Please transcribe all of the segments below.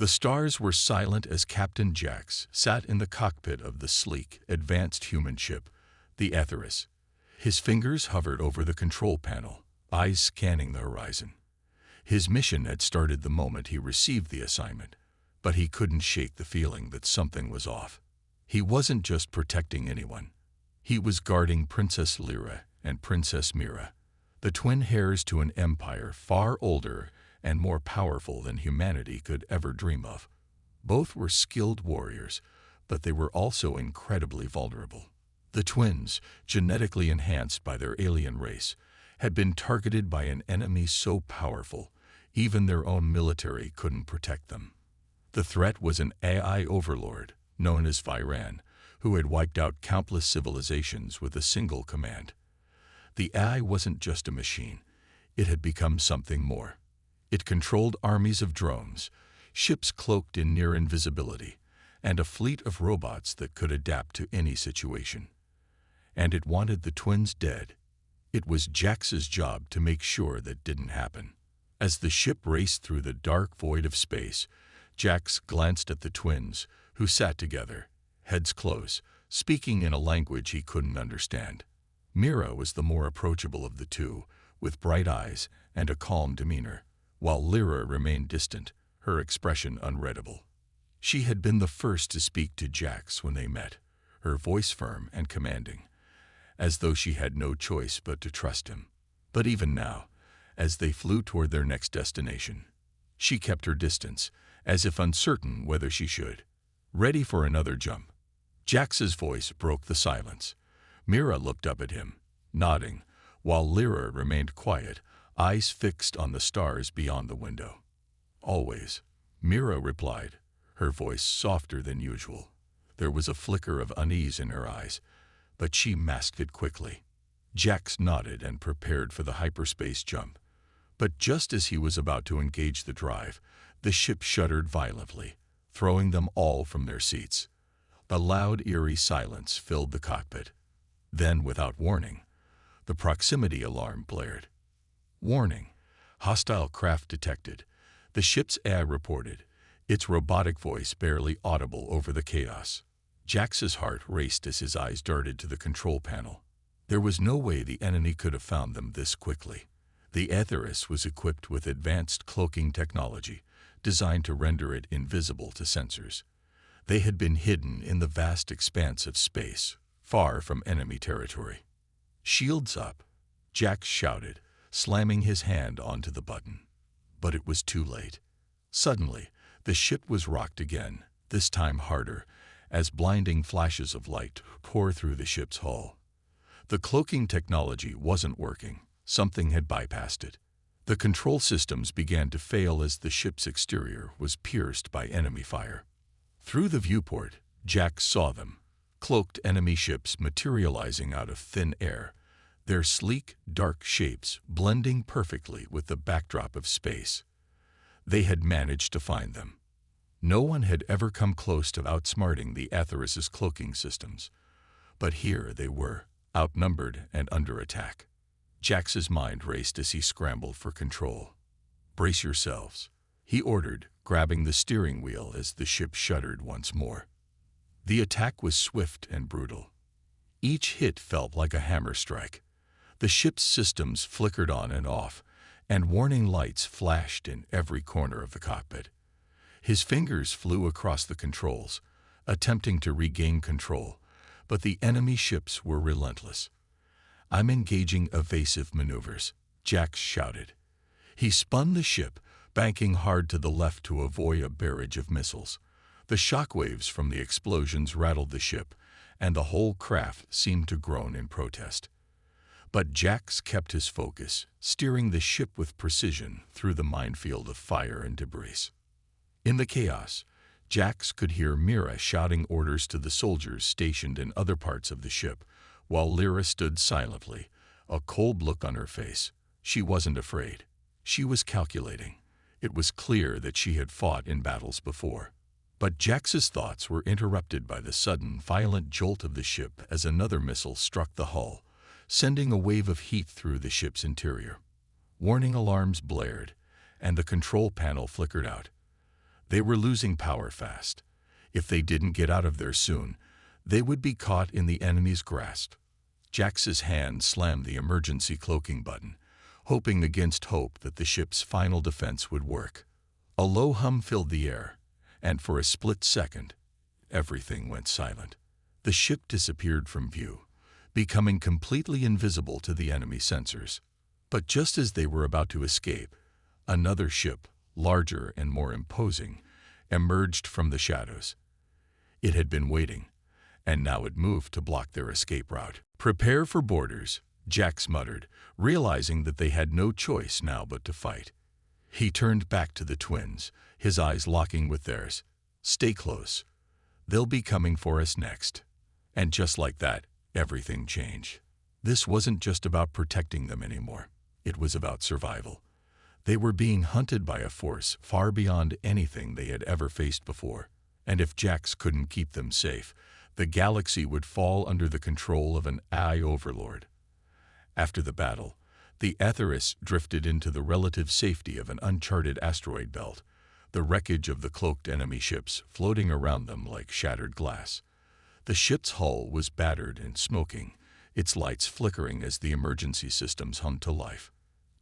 The stars were silent as Captain Jax sat in the cockpit of the sleek, advanced human ship, the Aetheris. His fingers hovered over the control panel, eyes scanning the horizon. His mission had started the moment he received the assignment, but he couldn't shake the feeling that something was off. He wasn't just protecting anyone. He was guarding Princess Lyra and Princess Mira, the twin heirs to an empire far older and more powerful than humanity could ever dream of. Both were skilled warriors, but they were also incredibly vulnerable. The twins, genetically enhanced by their alien race, had been targeted by an enemy so powerful, even their own military couldn't protect them. The threat was an AI overlord, known as Viran, who had wiped out countless civilizations with a single command. The AI wasn't just a machine, it had become something more. It controlled armies of drones, ships cloaked in near invisibility, and a fleet of robots that could adapt to any situation. And it wanted the twins dead. It was Jax's job to make sure that didn't happen. As the ship raced through the dark void of space, Jax glanced at the twins, who sat together, heads close, speaking in a language he couldn't understand. Mira was the more approachable of the two, with bright eyes and a calm demeanor, while Lyra remained distant, her expression unreadable. She had been the first to speak to Jax when they met, her voice firm and commanding, as though she had no choice but to trust him. But even now, as they flew toward their next destination, she kept her distance, as if uncertain whether she should. Ready for another jump. Jax's voice broke the silence. Mira looked up at him, nodding, while Lyra remained quiet, eyes fixed on the stars beyond the window. Always, Mira replied, her voice softer than usual. There was a flicker of unease in her eyes, but she masked it quickly. Jax nodded and prepared for the hyperspace jump. But just as he was about to engage the drive, the ship shuddered violently, throwing them all from their seats. A loud, eerie silence filled the cockpit. Then, without warning, the proximity alarm blared. Warning. Hostile craft detected. The ship's AI reported, its robotic voice barely audible over the chaos. Jax's heart raced as his eyes darted to the control panel. There was no way the enemy could have found them this quickly. The Aetheris was equipped with advanced cloaking technology, designed to render it invisible to sensors. They had been hidden in the vast expanse of space, far from enemy territory. "Shields up," Jax shouted, slamming his hand onto the button. But it was too late. Suddenly, the ship was rocked again, this time harder, as blinding flashes of light tore through the ship's hull. The cloaking technology wasn't working. Something had bypassed it. The control systems began to fail as the ship's exterior was pierced by enemy fire. Through the viewport, Jax saw them, cloaked enemy ships materializing out of thin air, their sleek, dark shapes blending perfectly with the backdrop of space. They had managed to find them. No one had ever come close to outsmarting the Aetheris's cloaking systems. But here they were, outnumbered and under attack. Jax's mind raced as he scrambled for control. "Brace yourselves," he ordered, grabbing the steering wheel as the ship shuddered once more. The attack was swift and brutal. Each hit felt like a hammer strike. The ship's systems flickered on and off, and warning lights flashed in every corner of the cockpit. His fingers flew across the controls, attempting to regain control, but the enemy ships were relentless. "I'm engaging evasive maneuvers," Jax shouted. He spun the ship, banking hard to the left to avoid a barrage of missiles. The shockwaves from the explosions rattled the ship, and the whole craft seemed to groan in protest. But Jax kept his focus, steering the ship with precision through the minefield of fire and debris. In the chaos, Jax could hear Mira shouting orders to the soldiers stationed in other parts of the ship, while Lyra stood silently, a cold look on her face. She wasn't afraid. She was calculating. It was clear that she had fought in battles before. But Jax's thoughts were interrupted by the sudden, violent jolt of the ship as another missile struck the hull, sending a wave of heat through the ship's interior. Warning alarms blared, and the control panel flickered out. They were losing power fast. If they didn't get out of there soon, they would be caught in the enemy's grasp. Jax's hand slammed the emergency cloaking button, hoping against hope that the ship's final defense would work. A low hum filled the air, and for a split second, everything went silent. The ship disappeared from view, becoming completely invisible to the enemy sensors. But just as they were about to escape, another ship, larger and more imposing, emerged from the shadows. It had been waiting, and now it moved to block their escape route. "Prepare for boarders," Jax muttered, realizing that they had no choice now but to fight. He turned back to the twins, his eyes locking with theirs. "Stay close. They'll be coming for us next." And just like that, everything changed. This wasn't just about protecting them anymore. It was about survival. They were being hunted by a force far beyond anything they had ever faced before. And if Jax couldn't keep them safe, the galaxy would fall under the control of an AI overlord. After the battle, the Aetheris drifted into the relative safety of an uncharted asteroid belt, the wreckage of the cloaked enemy ships floating around them like shattered glass. The ship's hull was battered and smoking, its lights flickering as the emergency systems hummed to life.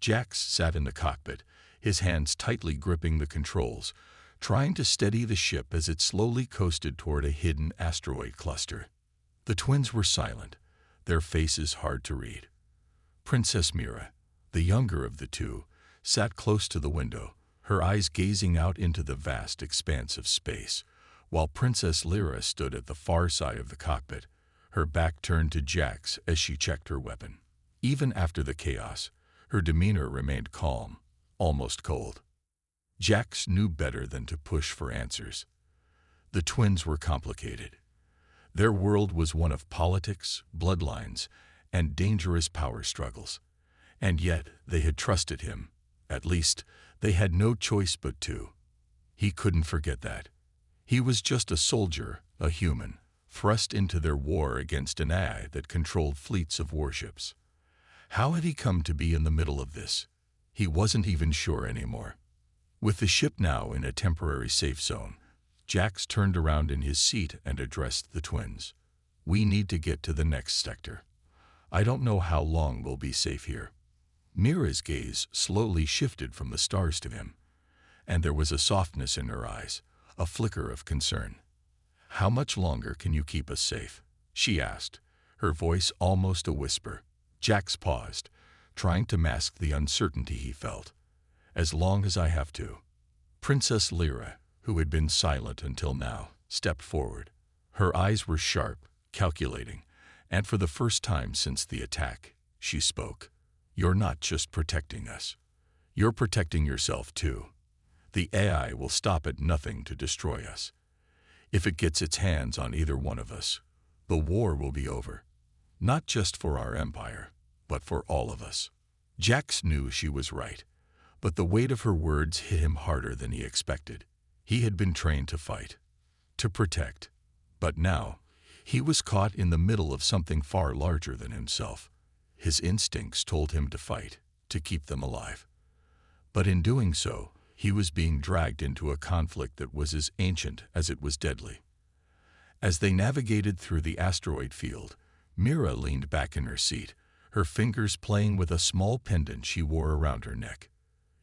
Jax sat in the cockpit, his hands tightly gripping the controls, trying to steady the ship as it slowly coasted toward a hidden asteroid cluster. The twins were silent, their faces hard to read. Princess Mira, the younger of the two, sat close to the window, her eyes gazing out into the vast expanse of space, while Princess Lyra stood at the far side of the cockpit, her back turned to Jax as she checked her weapon. Even after the chaos, her demeanor remained calm, almost cold. Jax knew better than to push for answers. The twins were complicated. Their world was one of politics, bloodlines, and dangerous power struggles. And yet they had trusted him. At least, they had no choice but to. He couldn't forget that. He was just a soldier, a human, thrust into their war against an AI that controlled fleets of warships. How had he come to be in the middle of this? He wasn't even sure anymore. With the ship now in a temporary safe zone, Jax turned around in his seat and addressed the twins. "We need to get to the next sector. I don't know how long we'll be safe here." Mira's gaze slowly shifted from the stars to him, and there was a softness in her eyes, a flicker of concern. "How much longer can you keep us safe?" she asked, her voice almost a whisper. Jax paused, trying to mask the uncertainty he felt. "As long as I have to." Princess Lyra, who had been silent until now, stepped forward. Her eyes were sharp, calculating, and for the first time since the attack, she spoke. "You're not just protecting us. You're protecting yourself too. The AI will stop at nothing to destroy us. If it gets its hands on either one of us, the war will be over. Not just for our empire, but for all of us." Jax knew she was right, but the weight of her words hit him harder than he expected. He had been trained to fight, to protect, but now he was caught in the middle of something far larger than himself. His instincts told him to fight, to keep them alive. But in doing so, he was being dragged into a conflict that was as ancient as it was deadly. As they navigated through the asteroid field, Mira leaned back in her seat, her fingers playing with a small pendant she wore around her neck.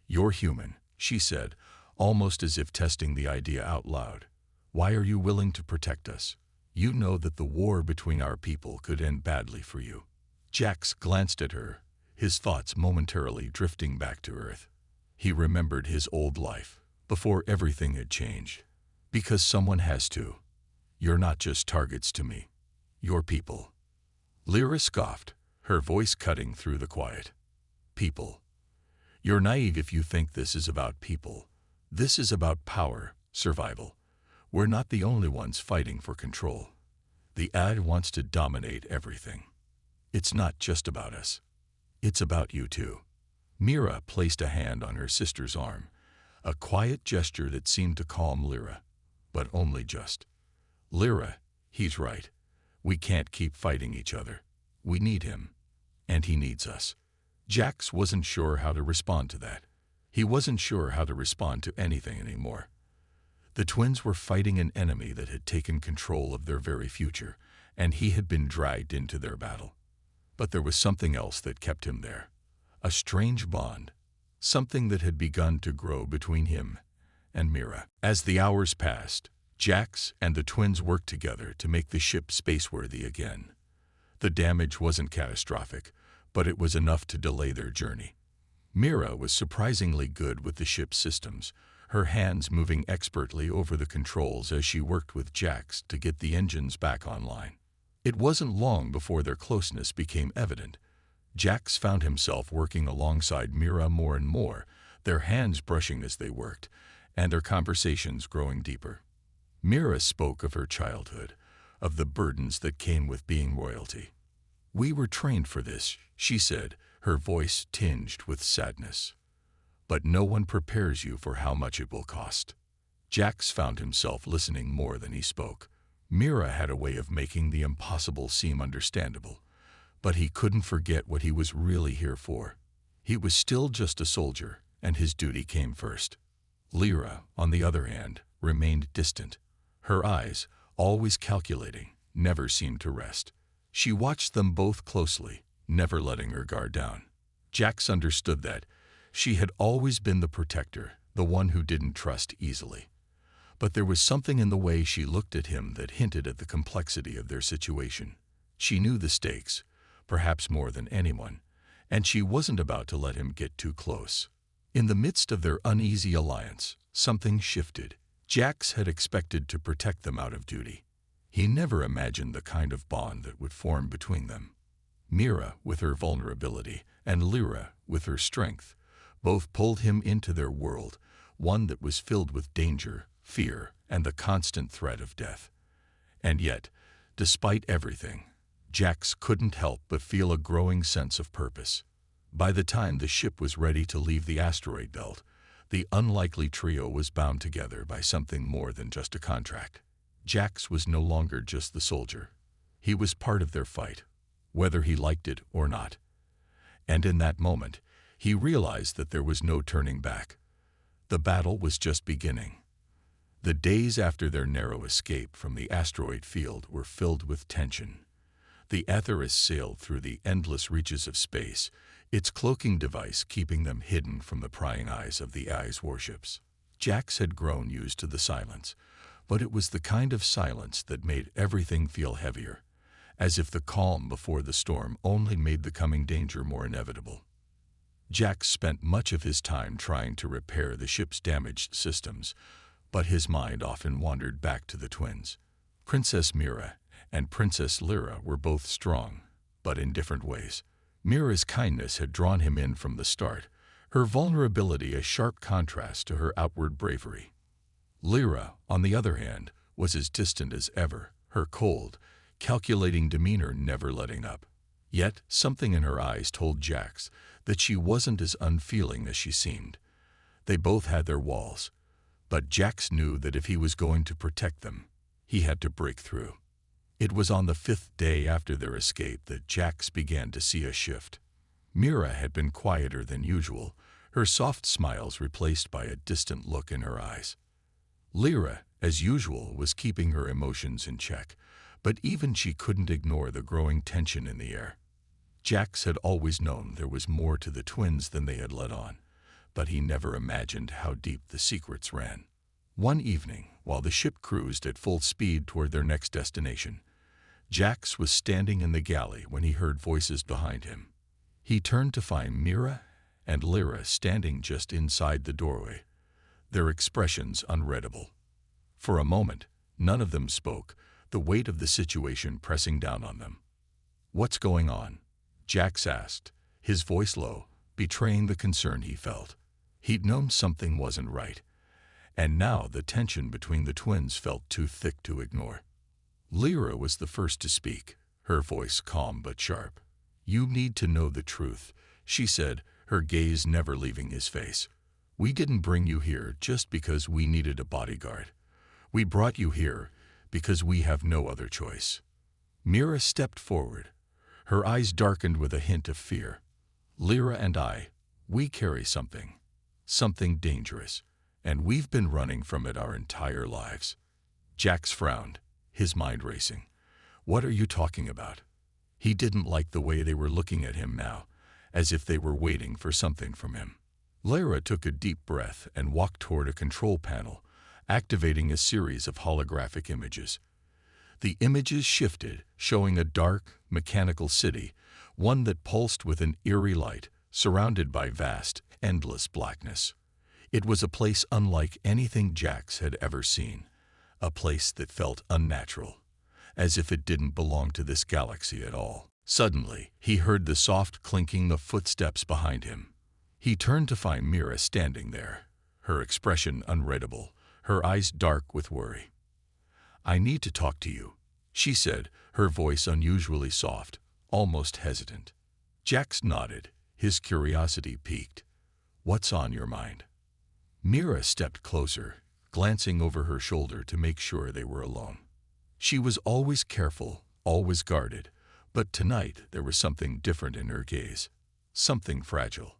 "You're human," she said, almost as if testing the idea out loud. "Why are you willing to protect us? You know that the war between our people could end badly for you." Jax glanced at her, his thoughts momentarily drifting back to Earth. He remembered his old life, before everything had changed. "Because someone has to. You're not just targets to me. You're people." Lyra scoffed, her voice cutting through the quiet. "People. You're naive if you think this is about people. This is about power, survival. We're not the only ones fighting for control. The AI wants to dominate everything. It's not just about us. It's about you too." Mira placed a hand on her sister's arm, a quiet gesture that seemed to calm Lyra, but only just. "Lyra, he's right. We can't keep fighting each other. We need him, and he needs us." Jax wasn't sure how to respond to that. He wasn't sure how to respond to anything anymore. The twins were fighting an enemy that had taken control of their very future, and he had been dragged into their battle. But there was something else that kept him there. A strange bond, something that had begun to grow between him and Mira. As the hours passed, Jax and the twins worked together to make the ship spaceworthy again. The damage wasn't catastrophic, but it was enough to delay their journey. Mira was surprisingly good with the ship's systems, her hands moving expertly over the controls as she worked with Jax to get the engines back online. It wasn't long before their closeness became evident. Jax found himself working alongside Mira more and more, their hands brushing as they worked, and their conversations growing deeper. Mira spoke of her childhood, of the burdens that came with being royalty. "We were trained for this," she said, her voice tinged with sadness. "But no one prepares you for how much it will cost." Jax found himself listening more than he spoke. Mira had a way of making the impossible seem understandable, but he couldn't forget what he was really here for. He was still just a soldier, and his duty came first. Lyra, on the other hand, remained distant. Her eyes, always calculating, never seemed to rest. She watched them both closely, never letting her guard down. Jax understood that. She had always been the protector, the one who didn't trust easily. But there was something in the way she looked at him that hinted at the complexity of their situation. She knew the stakes, perhaps more than anyone, and she wasn't about to let him get too close. In the midst of their uneasy alliance, something shifted. Jax had expected to protect them out of duty. He never imagined the kind of bond that would form between them. Mira, with her vulnerability, and Lyra, with her strength, both pulled him into their world, one that was filled with danger, fear, and the constant threat of death. And yet, despite everything, Jax couldn't help but feel a growing sense of purpose. By the time the ship was ready to leave the asteroid belt, the unlikely trio was bound together by something more than just a contract. Jax was no longer just the soldier. He was part of their fight, whether he liked it or not. And in that moment, he realized that there was no turning back. The battle was just beginning. The days after their narrow escape from the asteroid field were filled with tension. The Atheris sailed through the endless reaches of space, its cloaking device keeping them hidden from the prying eyes of the AI's warships. Jax had grown used to the silence, but it was the kind of silence that made everything feel heavier, as if the calm before the storm only made the coming danger more inevitable. Jax spent much of his time trying to repair the ship's damaged systems, but his mind often wandered back to the twins. Princess Mira and Princess Lyra were both strong, but in different ways. Mira's kindness had drawn him in from the start, her vulnerability a sharp contrast to her outward bravery. Lyra, on the other hand, was as distant as ever, her cold, calculating demeanor never letting up. Yet something in her eyes told Jax that she wasn't as unfeeling as she seemed. They both had their walls, but Jax knew that if he was going to protect them, he had to break through. It was on the 5th day after their escape that Jax began to see a shift. Mira had been quieter than usual, her soft smiles replaced by a distant look in her eyes. Lyra, as usual, was keeping her emotions in check, but even she couldn't ignore the growing tension in the air. Jax had always known there was more to the twins than they had let on, but he never imagined how deep the secrets ran. One evening, while the ship cruised at full speed toward their next destination, Jax was standing in the galley when he heard voices behind him. He turned to find Mira and Lyra standing just inside the doorway, their expressions unreadable. For a moment, none of them spoke, the weight of the situation pressing down on them. "What's going on?" Jax asked, his voice low, betraying the concern he felt. He'd known something wasn't right, and now the tension between the twins felt too thick to ignore. Lyra was the first to speak, her voice calm but sharp. "You need to know the truth," she said, her gaze never leaving his face. "We didn't bring you here just because we needed a bodyguard. We brought you here because we have no other choice." Mira stepped forward, her eyes darkened with a hint of fear. "Lyra and we carry something dangerous, and we've been running from it our entire lives." Jax frowned, his mind racing. "What are you talking about?" He didn't like the way they were looking at him now, as if they were waiting for something from him. Lyra took a deep breath and walked toward a control panel, activating a series of holographic images. The images shifted, showing a dark, mechanical city, one that pulsed with an eerie light, surrounded by vast, endless blackness. It was a place unlike anything Jax had ever seen, a place that felt unnatural, as if it didn't belong to this galaxy at all. Suddenly, he heard the soft clinking of footsteps behind him. He turned to find Mira standing there, her expression unreadable, her eyes dark with worry. "I need to talk to you," she said, her voice unusually soft, almost hesitant. Jax nodded, his curiosity piqued. "What's on your mind?" Mira stepped closer, glancing over her shoulder to make sure they were alone. She was always careful, always guarded, but tonight there was something different in her gaze, something fragile.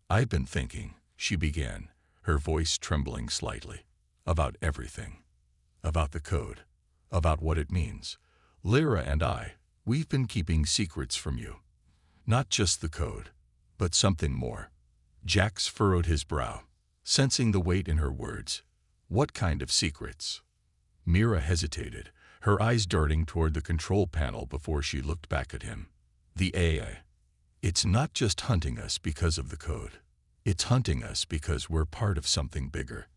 "I've been thinking," she began, her voice trembling slightly, "about everything. About the code, about what it means. Lyra and we've been keeping secrets from you. Not just the code, but something more." Jax furrowed his brow, sensing the weight in her words. "What kind of secrets?" Mira hesitated, her eyes darting toward the control panel before she looked back at him. "The AI. It's not just hunting us because of the code. It's hunting us because we're part of something bigger.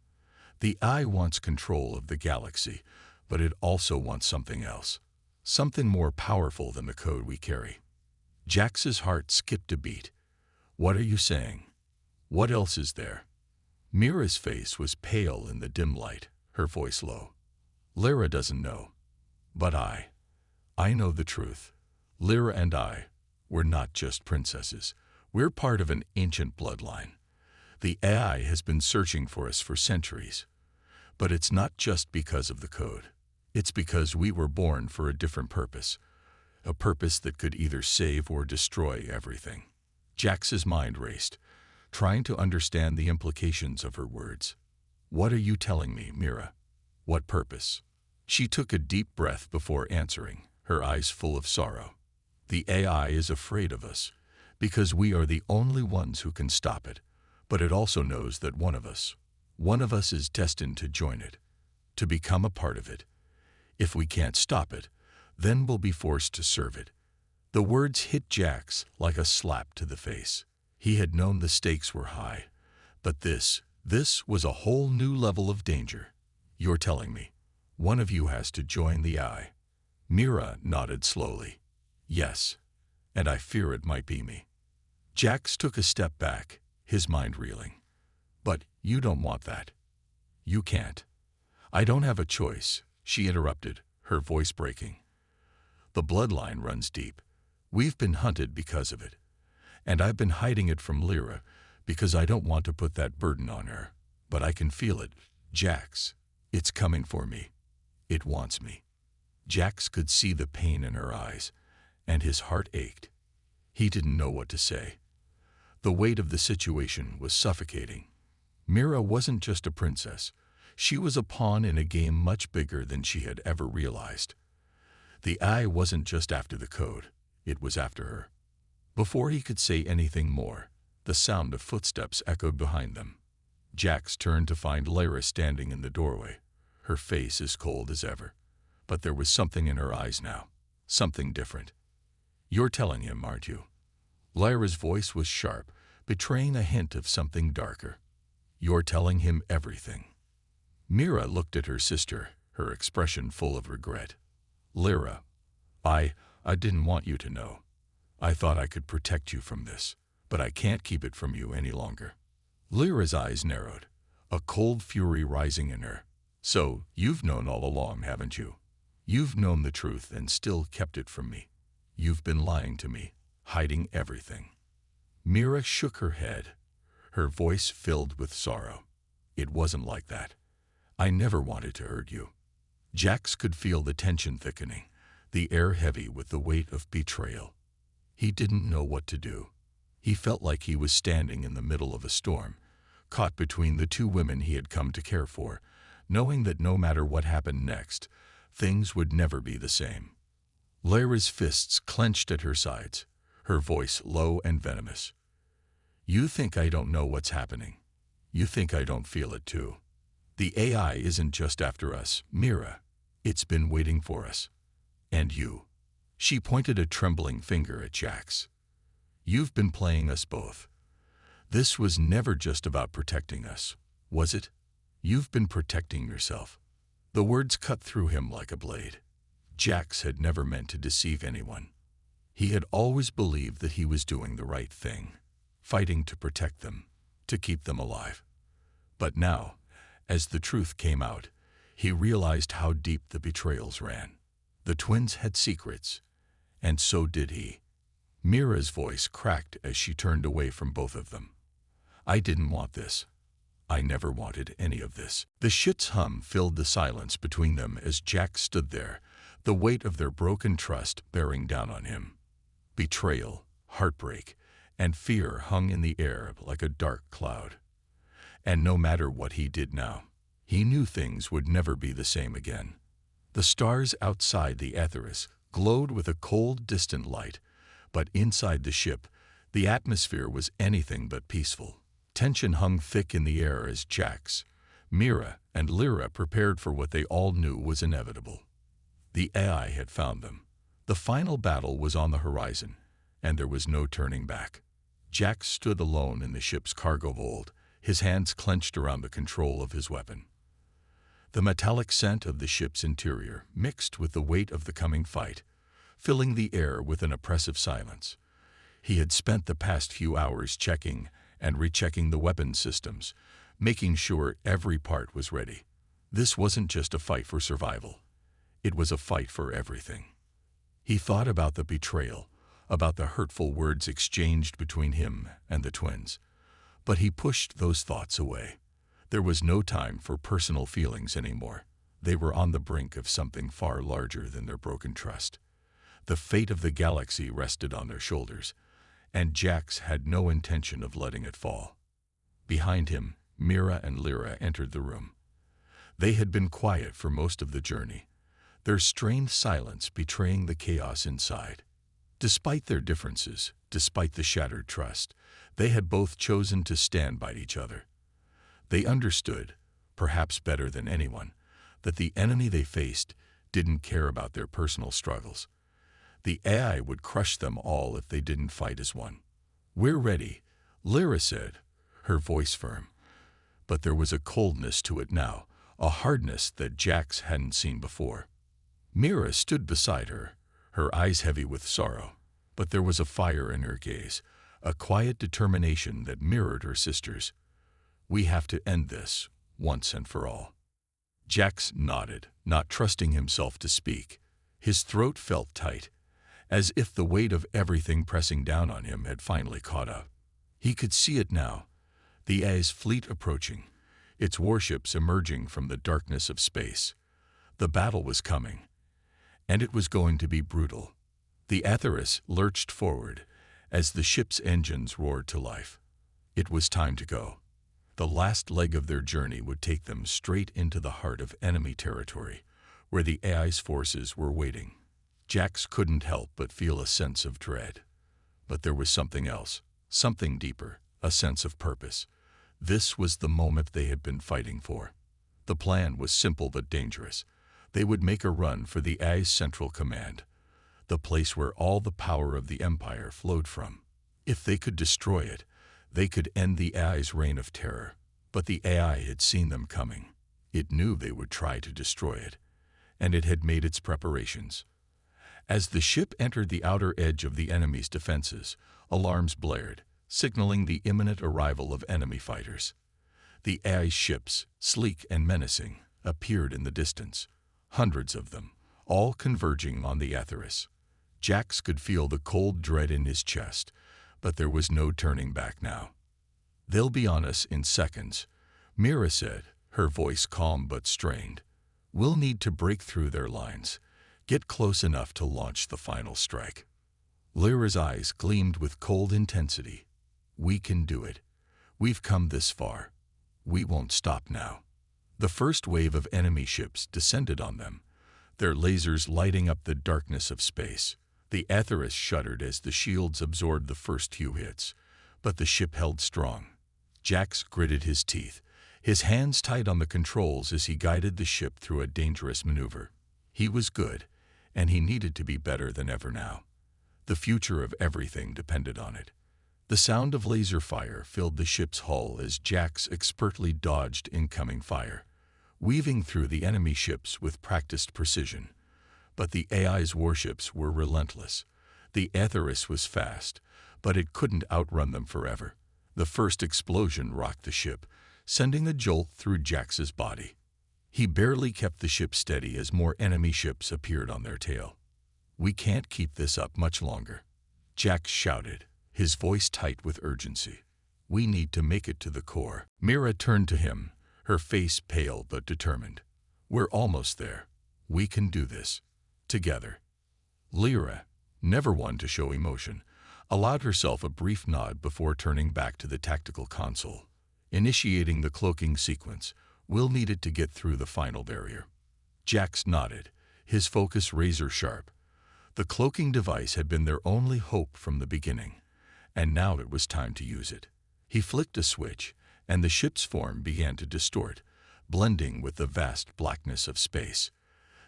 The AI wants control of the galaxy, but it also wants something else. Something more powerful than the code we carry." Jax's heart skipped a beat. "What are you saying? What else is there?" Mira's face was pale in the dim light, her voice low. "Lyra doesn't know. But I know the truth. Lyra and we're not just princesses. We're part of an ancient bloodline. The AI has been searching for us for centuries. But it's not just because of the code. It's because we were born for a different purpose. A purpose that could either save or destroy everything." Jax's mind raced, trying to understand the implications of her words. "What are you telling me, Mira? What purpose?" She took a deep breath before answering, her eyes full of sorrow. "The AI is afraid of us, because we are the only ones who can stop it, but it also knows that one of us is destined to join it, to become a part of it. If we can't stop it, then we'll be forced to serve it." The words hit Jax like a slap to the face. He had known the stakes were high, but this was a whole new level of danger. "You're telling me one of you has to join the AI?" Mira nodded slowly. "Yes, and I fear it might be me." Jax took a step back, his mind reeling. "But you don't want that. You can't." "I don't have a choice," she interrupted, her voice breaking. "The bloodline runs deep. We've been hunted because of it. And I've been hiding it from Lyra because I don't want to put that burden on her. But I can feel it, Jax. It's coming for me. It wants me." Jax could see the pain in her eyes, and his heart ached. He didn't know what to say. The weight of the situation was suffocating. Mira wasn't just a princess. She was a pawn in a game much bigger than she had ever realized. The AI wasn't just after the code. It was after her. Before he could say anything more, the sound of footsteps echoed behind them. Jax turned to find Lyra standing in the doorway, her face as cold as ever. But there was something in her eyes now, something different. "You're telling him, aren't you?" Lyra's voice was sharp, betraying a hint of something darker. "You're telling him everything." Mira looked at her sister, her expression full of regret. "Lyra, I didn't want you to know. I thought I could protect you from this, but I can't keep it from you any longer." Lyra's eyes narrowed, a cold fury rising in her. "So, you've known all along, haven't you? You've known the truth and still kept it from me. You've been lying to me, hiding everything." Mira shook her head, her voice filled with sorrow. "It wasn't like that. I never wanted to hurt you." Jax could feel the tension thickening, the air heavy with the weight of betrayal. He didn't know what to do. He felt like he was standing in the middle of a storm, caught between the two women he had come to care for, knowing that no matter what happened next, things would never be the same. Lyra's fists clenched at her sides, her voice low and venomous. "You think I don't know what's happening. You think I don't feel it too. The AI isn't just after us, Mira. It's been waiting for us. And you." She pointed a trembling finger at Jax. "You've been playing us both. This was never just about protecting us, was it? You've been protecting yourself." The words cut through him like a blade. Jax had never meant to deceive anyone. He had always believed that he was doing the right thing, fighting to protect them, to keep them alive. But now, as the truth came out, he realized how deep the betrayals ran. The twins had secrets, and so did he. Mira's voice cracked as she turned away from both of them. "I didn't want this. I never wanted any of this." The shit's hum filled the silence between them as Jax stood there, the weight of their broken trust bearing down on him. Betrayal, heartbreak, and fear hung in the air like a dark cloud. And no matter what he did now, he knew things would never be the same again. The stars outside the Atheris glowed with a cold, distant light, but inside the ship, the atmosphere was anything but peaceful. Tension hung thick in the air as Jax, Mira, and Lyra prepared for what they all knew was inevitable. The AI had found them. The final battle was on the horizon, and there was no turning back. Jax stood alone in the ship's cargo hold, his hands clenched around the control of his weapon. The metallic scent of the ship's interior mixed with the weight of the coming fight, filling the air with an oppressive silence. He had spent the past few hours checking and rechecking the weapon systems, making sure every part was ready. This wasn't just a fight for survival. It was a fight for everything. He thought about the betrayal, about the hurtful words exchanged between him and the twins. But he pushed those thoughts away. There was no time for personal feelings anymore. They were on the brink of something far larger than their broken trust. The fate of the galaxy rested on their shoulders, and Jax had no intention of letting it fall. Behind him, Mira and Lyra entered the room. They had been quiet for most of the journey, their strained silence betraying the chaos inside. Despite their differences, despite the shattered trust, they had both chosen to stand by each other. They understood, perhaps better than anyone, that the enemy they faced didn't care about their personal struggles. The AI would crush them all if they didn't fight as one. "We're ready," Lyra said, her voice firm. But there was a coldness to it now, a hardness that Jax hadn't seen before. Mira stood beside her, her eyes heavy with sorrow, but there was a fire in her gaze, a quiet determination that mirrored her sister's. "We have to end this, once and for all." Jax nodded, not trusting himself to speak. His throat felt tight, as if the weight of everything pressing down on him had finally caught up. He could see it now, the AI's fleet approaching, its warships emerging from the darkness of space. The battle was coming, and it was going to be brutal. The Atheris lurched forward as the ship's engines roared to life. It was time to go. The last leg of their journey would take them straight into the heart of enemy territory, where the AI's forces were waiting. Jax couldn't help but feel a sense of dread. But there was something else, something deeper, a sense of purpose. This was the moment they had been fighting for. The plan was simple but dangerous. They would make a run for the AI's central command, the place where all the power of the Empire flowed from. If they could destroy it, they could end the AI's reign of terror. But the AI had seen them coming. It knew they would try to destroy it, and it had made its preparations. As the ship entered the outer edge of the enemy's defenses, alarms blared, signaling the imminent arrival of enemy fighters. The AI ships, sleek and menacing, appeared in the distance, hundreds of them, all converging on the Atheris. Jax could feel the cold dread in his chest, but there was no turning back now. "They'll be on us in seconds," Mira said, her voice calm but strained. "We'll need to break through their lines, get close enough to launch the final strike." Lyra's eyes gleamed with cold intensity. "We can do it. We've come this far. We won't stop now. The first wave of enemy ships descended on them, their lasers lighting up the darkness of space. The Atheris shuddered as the shields absorbed the first few hits, but the ship held strong. Jax gritted his teeth, his hands tight on the controls as he guided the ship through a dangerous maneuver. He was good, and he needed to be better than ever now. The future of everything depended on it. The sound of laser fire filled the ship's hull as Jax expertly dodged incoming fire, weaving through the enemy ships with practiced precision. But the AI's warships were relentless. The Atheris was fast, but it couldn't outrun them forever. The first explosion rocked the ship, sending a jolt through Jax's body. He barely kept the ship steady as more enemy ships appeared on their tail. "We can't keep this up much longer," Jax shouted, his voice tight with urgency. "We need to make it to the core." Mira turned to him, her face pale but determined. "We're almost there. We can do this. Together." Lyra, never one to show emotion, allowed herself a brief nod before turning back to the tactical console. Initiating the cloaking sequence, we'll need it to get through the final barrier. Jax nodded, his focus razor-sharp. The cloaking device had been their only hope from the beginning, and now it was time to use it. He flicked a switch, and the ship's form began to distort, blending with the vast blackness of space.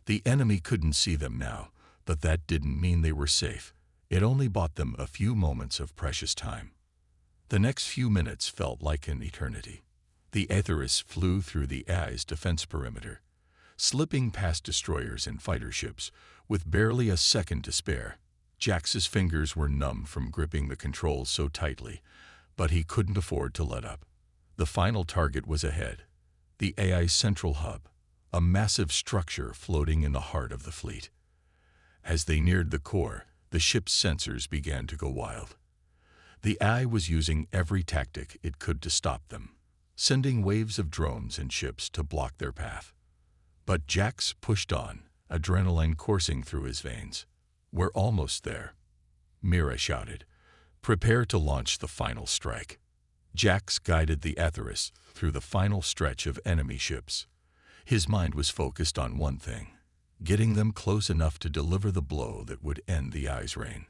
The enemy couldn't see them now, but that didn't mean they were safe. It only bought them a few moments of precious time. The next few minutes felt like an eternity. The Atheris flew through the AI's defense perimeter, slipping past destroyers and fighter ships, with barely a second to spare. Jax's fingers were numb from gripping the controls so tightly, but he couldn't afford to let up. The final target was ahead, the AI's central hub, a massive structure floating in the heart of the fleet. As they neared the core, the ship's sensors began to go wild. The AI was using every tactic it could to stop them, sending waves of drones and ships to block their path. But Jax pushed on, adrenaline coursing through his veins. "We're almost there," Mira shouted. "Prepare to launch the final strike." Jax guided the Atheris through the final stretch of enemy ships. His mind was focused on one thing: getting them close enough to deliver the blow that would end the AI's reign.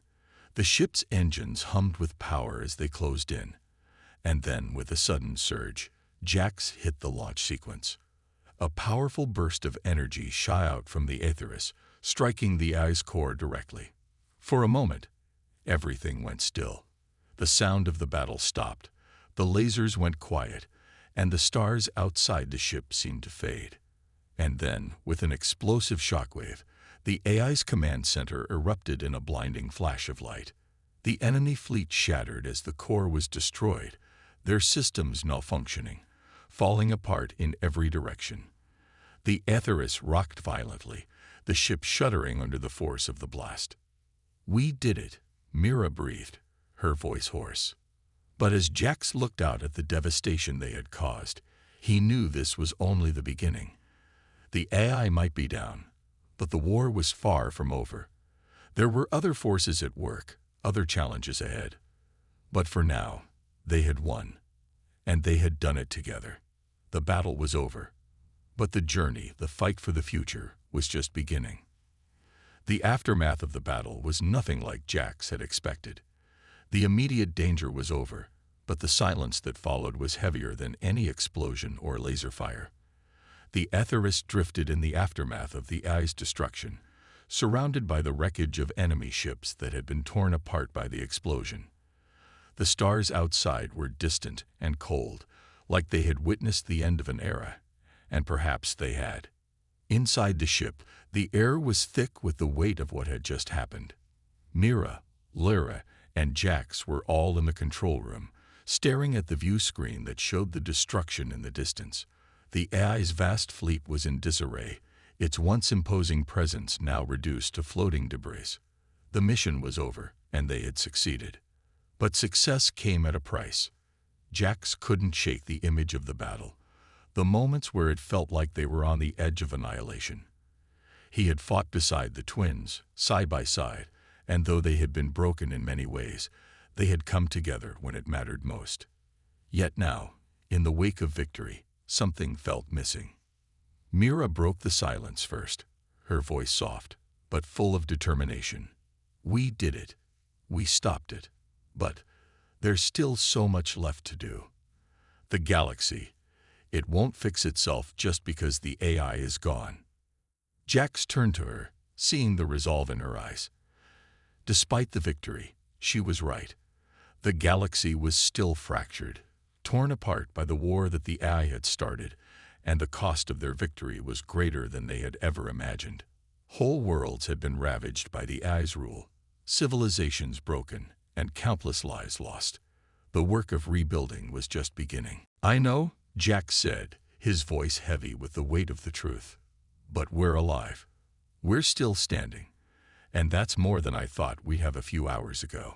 The ship's engines hummed with power as they closed in, and then, with a sudden surge, Jax hit the launch sequence. A powerful burst of energy shot out from the Atheris, striking the AI's core directly. For a moment, everything went still. The sound of the battle stopped, the lasers went quiet, and the stars outside the ship seemed to fade. And then, with an explosive shockwave, the AI's command center erupted in a blinding flash of light. The enemy fleet shattered as the core was destroyed, their systems malfunctioning, falling apart in every direction. The Atheris rocked violently, the ship shuddering under the force of the blast. "We did it," Mira breathed, her voice hoarse. But as Jax looked out at the devastation they had caused, he knew this was only the beginning. The AI might be down, but the war was far from over. There were other forces at work, other challenges ahead. But for now, they had won, and they had done it together. The battle was over, but the journey, the fight for the future, was just beginning. The aftermath of the battle was nothing like Jax had expected. The immediate danger was over, but the silence that followed was heavier than any explosion or laser fire. The Atheris drifted in the aftermath of the AI's destruction, surrounded by the wreckage of enemy ships that had been torn apart by the explosion. The stars outside were distant and cold, like they had witnessed the end of an era, and perhaps they had. Inside the ship, the air was thick with the weight of what had just happened. Mira, Lyra, and Jax were all in the control room, staring at the view screen that showed the destruction in the distance. The AI's vast fleet was in disarray, its once imposing presence now reduced to floating debris. The mission was over, and they had succeeded. But success came at a price. Jax couldn't shake the image of the battle, the moments where it felt like they were on the edge of annihilation. He had fought beside the twins, side by side, and though they had been broken in many ways, they had come together when it mattered most. Yet now, In the wake of victory, something felt missing. Mira broke the silence first, her voice soft, but full of determination. We did it. We stopped it. But there's still so much left to do. The galaxy, it won't fix itself just because the AI is gone. Jax turned to her, seeing the resolve in her eyes. Despite the victory, she was right. The galaxy was still fractured, torn apart by the war that the AI had started, and the cost of their victory was greater than they had ever imagined. Whole worlds had been ravaged by the AI's rule, civilizations broken, and countless lives lost. The work of rebuilding was just beginning. I know, Jax said, his voice heavy with the weight of the truth. But we're alive. We're still standing. And that's more than I thought we'd have a few hours ago.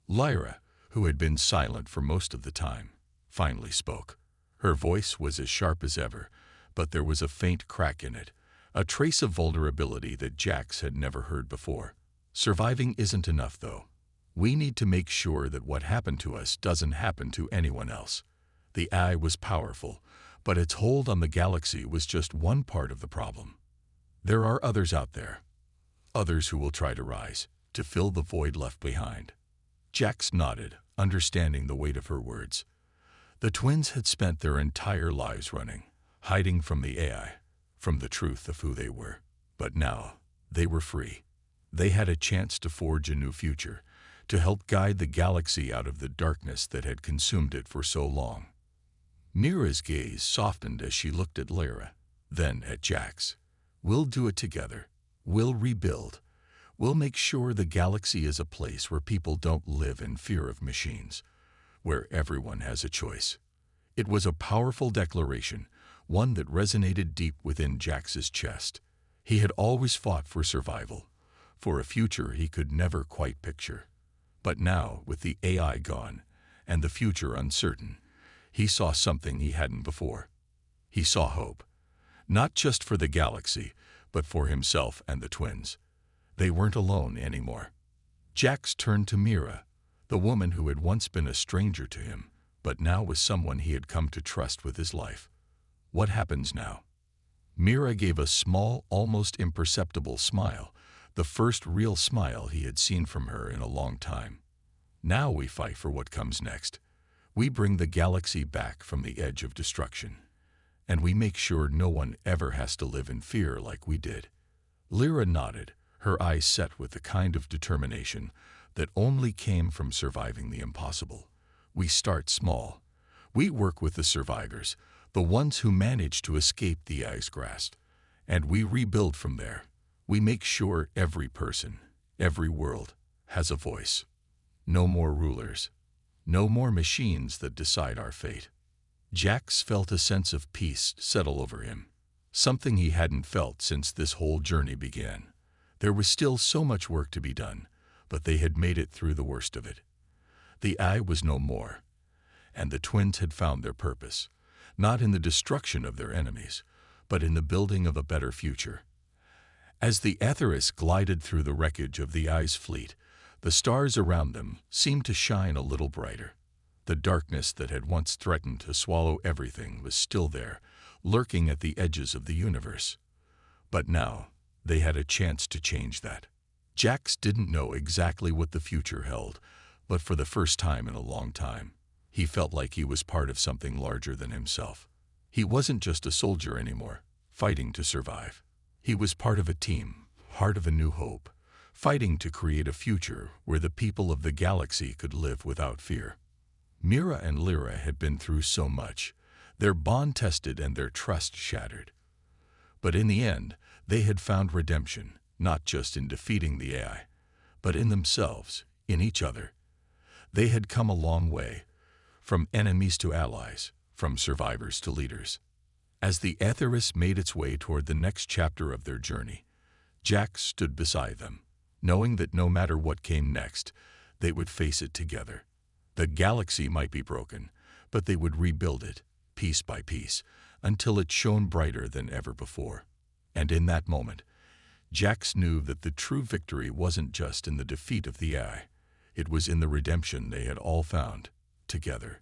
Lyra, who had been silent for most of the time, finally spoke. Her voice was as sharp as ever, but there was a faint crack in it, a trace of vulnerability that Jax had never heard before. Surviving isn't enough, though. We need to make sure that what happened to us doesn't happen to anyone else. The AI was powerful, but its hold on the galaxy was just one part of the problem. There are others out there. Others who will try to rise, to fill the void left behind. Jax nodded, understanding the weight of her words. The twins had spent their entire lives running, hiding from the AI, from the truth of who they were. But now, they were free. They had a chance to forge a new future, to help guide the galaxy out of the darkness that had consumed it for so long. Mira's gaze softened as she looked at Lyra, then at Jax. We'll do it together. We'll rebuild. We'll make sure the galaxy is a place where people don't live in fear of machines, where everyone has a choice. It was a powerful declaration, one that resonated deep within Jax's chest. He had always fought for survival, for a future he could never quite picture. But now, with the AI gone, and the future uncertain, he saw something he hadn't before. He saw hope, not just for the galaxy, but for himself and the twins. They weren't alone anymore. Jax turned to Mira, the woman who had once been a stranger to him, but now was someone he had come to trust with his life. What happens now? Mira gave a small, almost imperceptible smile, the first real smile he had seen from her in a long time. Now we fight for what comes next. We bring the galaxy back from the edge of destruction. And we make sure no one ever has to live in fear like we did. Lyra nodded, her eyes set with the kind of determination that only came from surviving the impossible. We start small. We work with the survivors, the ones who managed to escape the AI's grasp. And we rebuild from there. We make sure every person, every world, has a voice. No more rulers. No more machines that decide our fate. Jax felt a sense of peace settle over him, something he hadn't felt since this whole journey began. There was still so much work to be done, but they had made it through the worst of it. The AI was no more, and the twins had found their purpose, not in the destruction of their enemies, but in the building of a better future. As the Aetheris glided through the wreckage of the AI's fleet, the stars around them seemed to shine a little brighter. The darkness that had once threatened to swallow everything was still there, lurking at the edges of the universe. But now, they had a chance to change that. Jax didn't know exactly what the future held, but for the first time in a long time, he felt like he was part of something larger than himself. He wasn't just a soldier anymore, fighting to survive. He was part of a team, part of a new hope, fighting to create a future where the people of the galaxy could live without fear. Mira and Lyra had been through so much, their bond tested and their trust shattered. But in the end, they had found redemption, not just in defeating the AI, but in themselves, in each other. They had come a long way, from enemies to allies, from survivors to leaders. As the Aetheris made its way toward the next chapter of their journey, Jax stood beside them, knowing that no matter what came next, they would face it together. The galaxy might be broken, but they would rebuild it, piece by piece, until it shone brighter than ever before. And in that moment, Jax knew that the true victory wasn't just in the defeat of the AI. It was in the redemption they had all found, together.